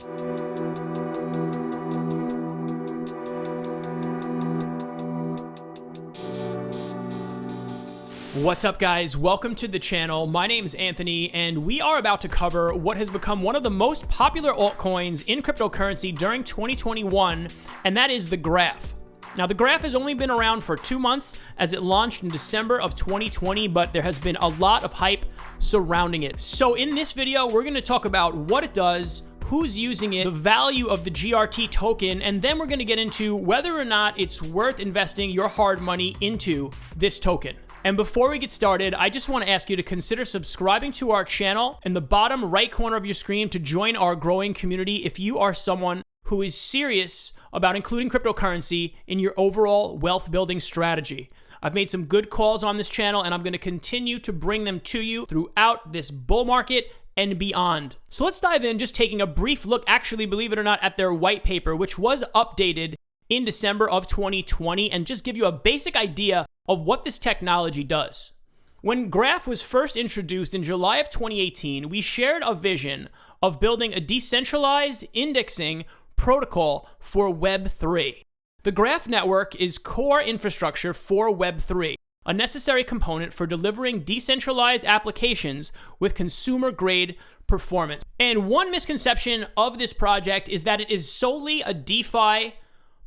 What's up, guys? Welcome to the channel. My name is Anthony, and we are about to cover what has become one of the most popular altcoins in cryptocurrency during 2021, and that is the Graph. Now, the Graph has only been around for 2 months as it launched in December of 2020, but there has been a lot of hype surrounding it. So in this video, we're going to talk about what it does, who's using it, the value of the GRT token, and then we're going to get into whether or not it's worth investing your hard money into this token. And before we get started, I just want to ask you to consider subscribing to our channel in the bottom right corner of your screen to join our growing community if you are someone who is serious about including cryptocurrency in your overall wealth building strategy. I've made some good calls on this channel, and I'm going to continue to bring them to you throughout this bull market and beyond. So let's dive in, just taking a brief look, actually, believe it or not, at their white paper, which was updated in December of 2020, and just give you a basic idea of what this technology does. When Graph was first introduced in July of 2018, we shared a vision of building a decentralized indexing protocol for Web3. The Graph network is core infrastructure for Web3, a necessary component for delivering decentralized applications with consumer-grade performance. And one misconception of this project is that it is solely a DeFi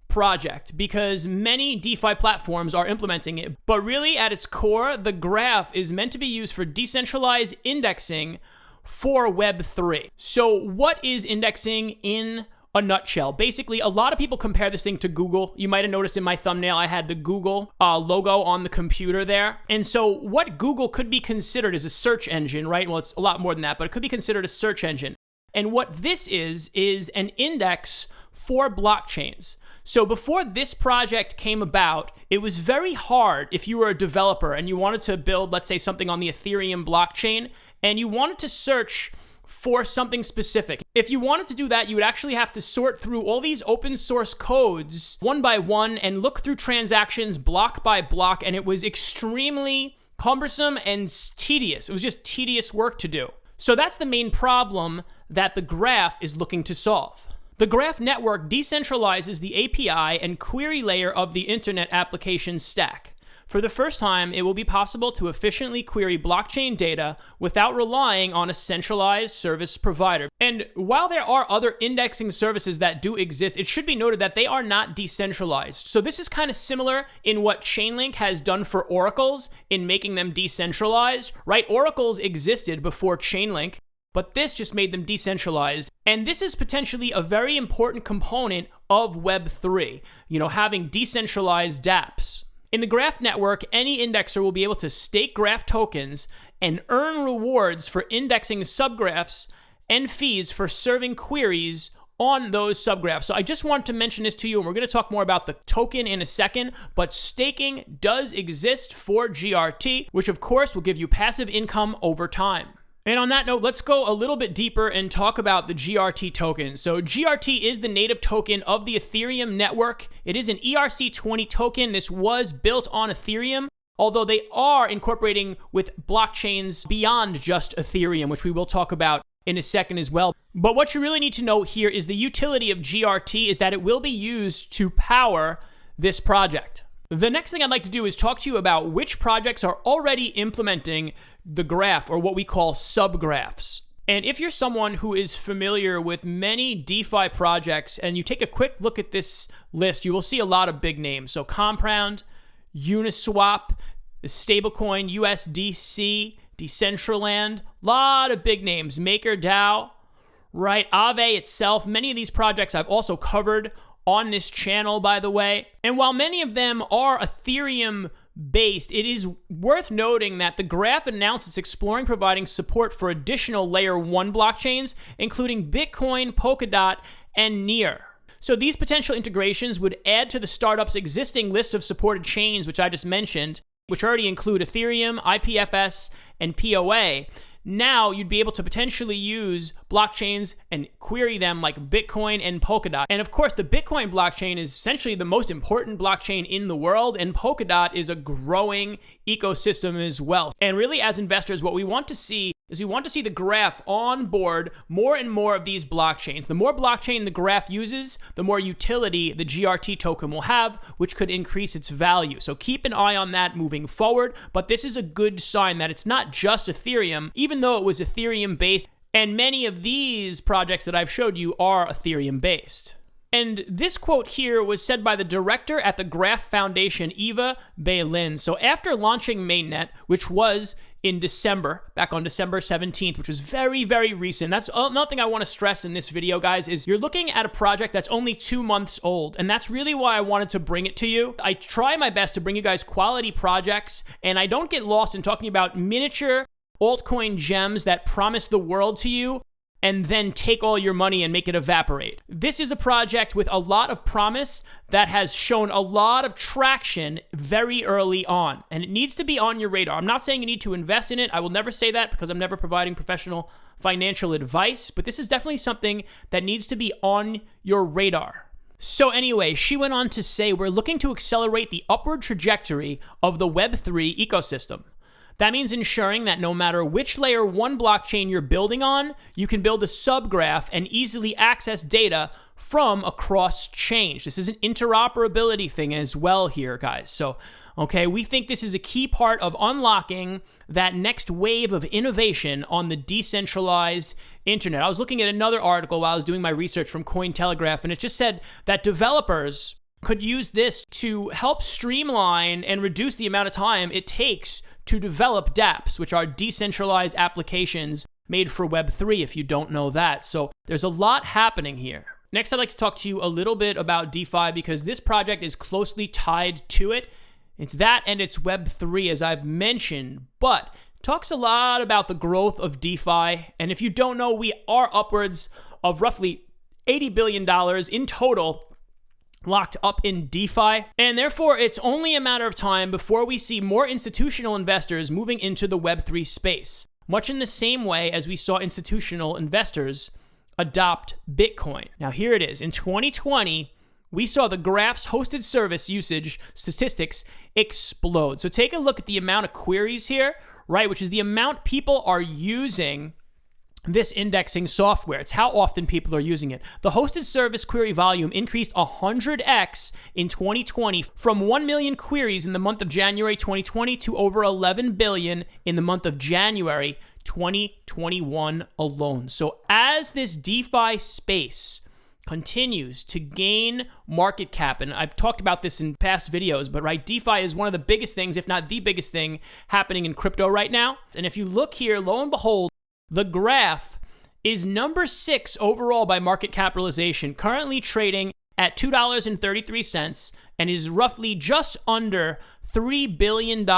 project, because many DeFi platforms are implementing it. But really, at its core, the Graph is meant to be used for decentralized indexing for Web3. So what is indexing in a nutshell? Basically, a lot of people compare this thing to Google. You might have noticed in my thumbnail, I had the Google logo on the computer there. And so what Google could be considered is a search engine, right? Well, it's a lot more than that, but it could be considered a search engine. And what this is an index for blockchains. So before this project came about, it was very hard if you were a developer and you wanted to build, let's say, something on the Ethereum blockchain, and you wanted to search for something specific. If you wanted to do that, you would actually have to sort through all these open source codes one by one and look through transactions block by block, and it was extremely cumbersome and tedious. It was just tedious work to do. So that's the main problem that the Graph is looking to solve. The Graph network decentralizes the API and query layer of the internet application stack. For the first time, it will be possible to efficiently query blockchain data without relying on a centralized service provider. And while there are other indexing services that do exist, it should be noted that they are not decentralized. So this is kind of similar in what Chainlink has done for oracles in making them decentralized, right? Oracles existed before Chainlink, but this just made them decentralized. And this is potentially a very important component of Web3, having decentralized dApps. In the Graph network, any indexer will be able to stake Graph tokens and earn rewards for indexing subgraphs and fees for serving queries on those subgraphs. So I just want to mention this to you, and we're going to talk more about the token in a second, but staking does exist for GRT, which of course will give you passive income over time. And on that note, let's go a little bit deeper and talk about the GRT token. So GRT is the native token of the Ethereum network. It is an ERC20 token. This was built on Ethereum, although they are incorporating with blockchains beyond just Ethereum, which we will talk about in a second as well. But what you really need to know here is the utility of GRT is that it will be used to power this project. The next thing I'd like to do is talk to you about which projects are already implementing the Graph, or what we call subgraphs. And if you're someone who is familiar with many DeFi projects and you take a quick look at this list, you will see a lot of big names. So Compound, Uniswap, the stablecoin USDC, Decentraland, a lot of big names. MakerDAO, right? Aave itself. Many of these projects I've also covered on this channel, by the way. And while many of them are Ethereum based, it is worth noting that the Graph announced it's exploring providing support for additional layer 1 blockchains, including Bitcoin, Polkadot, and Near. So these potential integrations would add to the startup's existing list of supported chains, which I just mentioned, which already include Ethereum, IPFS, and POA. Now you'd be able to potentially use blockchains and query them like Bitcoin and Polkadot. And of course, the Bitcoin blockchain is essentially the most important blockchain in the world, and Polkadot is a growing ecosystem as well. And really, as investors, what we want to see is we want to see the Graph on board more and more of these blockchains. The more blockchain the Graph uses, the more utility the GRT token will have, which could increase its value. So keep an eye on that moving forward, but this is a good sign that it's not just Ethereum, even though it was Ethereum based, and many of these projects that I've showed you are Ethereum based. And this quote here was said by the director at the Graph Foundation, Eva Bailin. So after launching mainnet, which was in December, back on December 17th, which was very, very recent. That's another thing I want to stress in this video, guys, is you're looking at a project that's only 2 months old. And that's really why I wanted to bring it to you. I try my best to bring you guys quality projects, and I don't get lost in talking about miniature altcoin gems that promise the world to you and then take all your money and make it evaporate. This is a project with a lot of promise that has shown a lot of traction very early on, and it needs to be on your radar. I'm not saying you need to invest in it. I will never say that because I'm never providing professional financial advice, but this is definitely something that needs to be on your radar. So anyway, she went on to say, we're looking to accelerate the upward trajectory of the Web3 ecosystem. That means ensuring that no matter which layer 1 blockchain you're building on, you can build a subgraph and easily access data from across chains. This is an interoperability thing as well here, guys. So, okay, we think this is a key part of unlocking that next wave of innovation on the decentralized internet. I was looking at another article while I was doing my research from Cointelegraph, and it just said that developers could use this to help streamline and reduce the amount of time it takes to develop dApps, which are decentralized applications made for Web3, if you don't know that. So there's a lot happening here. Next, I'd like to talk to you a little bit about DeFi because this project is closely tied to it. It's that and it's Web3, as I've mentioned, but talks a lot about the growth of DeFi. And if you don't know, we are upwards of roughly $80 billion in total locked up in DeFi, and therefore it's only a matter of time before we see more institutional investors moving into the Web3 space, much in the same way as we saw institutional investors adopt Bitcoin. Now here it is. In 2020, we saw the Graph's hosted service usage statistics explode. So take a look at the amount of queries here, right, which is the amount people are using this indexing software. It's how often people are using it. The hosted service query volume increased 100x in 2020 from 1 million queries in the month of January 2020 to over 11 billion in the month of January 2021 alone. So as this DeFi space continues to gain market cap, and I've talked about this in past videos, but right, DeFi is one of the biggest things, if not the biggest thing happening in crypto right now. And if you look here, lo and behold, the Graph is number 6 overall by market capitalization, currently trading at $2.33 and is roughly just under $3 billion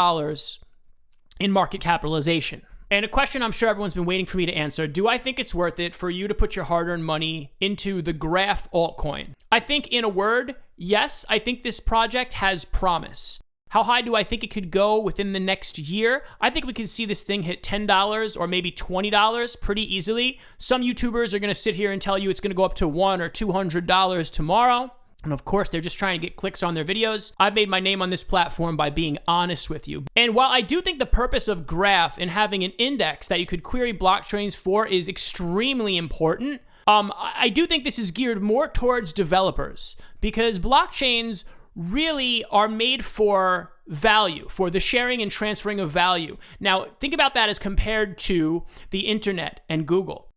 in market capitalization. And a question I'm sure everyone's been waiting for me to answer: do I think it's worth it for you to put your hard-earned money into the Graph altcoin? I think, in a word, yes, I think this project has promise. How high do I think it could go within the next year? I think we could see this thing hit $10 or maybe $20 pretty easily. Some YouTubers are going to sit here and tell you it's going to go up to $100 or $200 tomorrow. And of course, they're just trying to get clicks on their videos. I've made my name on this platform by being honest with you. And while I do think the purpose of Graph and having an index that you could query blockchains for is extremely important, I do think this is geared more towards developers, because blockchains really are made for value, for the sharing and transferring of value. Now, think about that as compared to the internet and Google.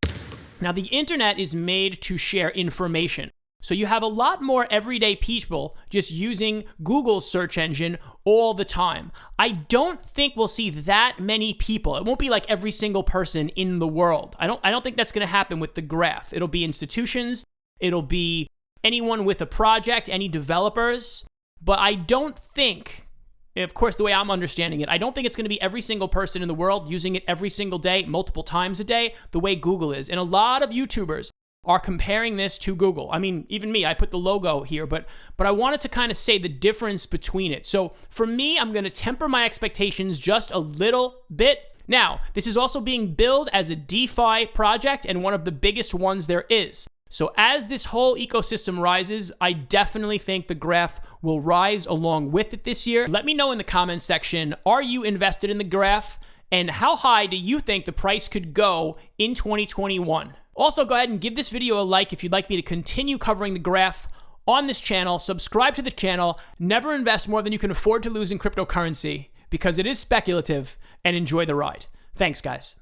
Now, the internet is made to share information. So you have a lot more everyday people just using Google's search engine all the time. I don't think we'll see that many people. It won't be like every single person in the world. I don't think that's going to happen with the Graph. It'll be institutions. It'll be anyone with a project, any developers. But I don't think, of course, the way I'm understanding it, I don't think it's going to be every single person in the world using it every single day, multiple times a day, the way Google is. And a lot of YouTubers are comparing this to Google. I mean, even me, I put the logo here, but I wanted to kind of say the difference between it. So for me, I'm going to temper my expectations just a little bit. Now, this is also being billed as a DeFi project and one of the biggest ones there is. So as this whole ecosystem rises, I definitely think the Graph will rise along with it this year. Let me know in the comments section, are you invested in the Graph? And how high do you think the price could go in 2021? Also, go ahead and give this video a like if you'd like me to continue covering the graph on this channel. Subscribe to the channel. Never invest more than you can afford to lose in cryptocurrency because it is speculative, and enjoy the ride. Thanks, guys.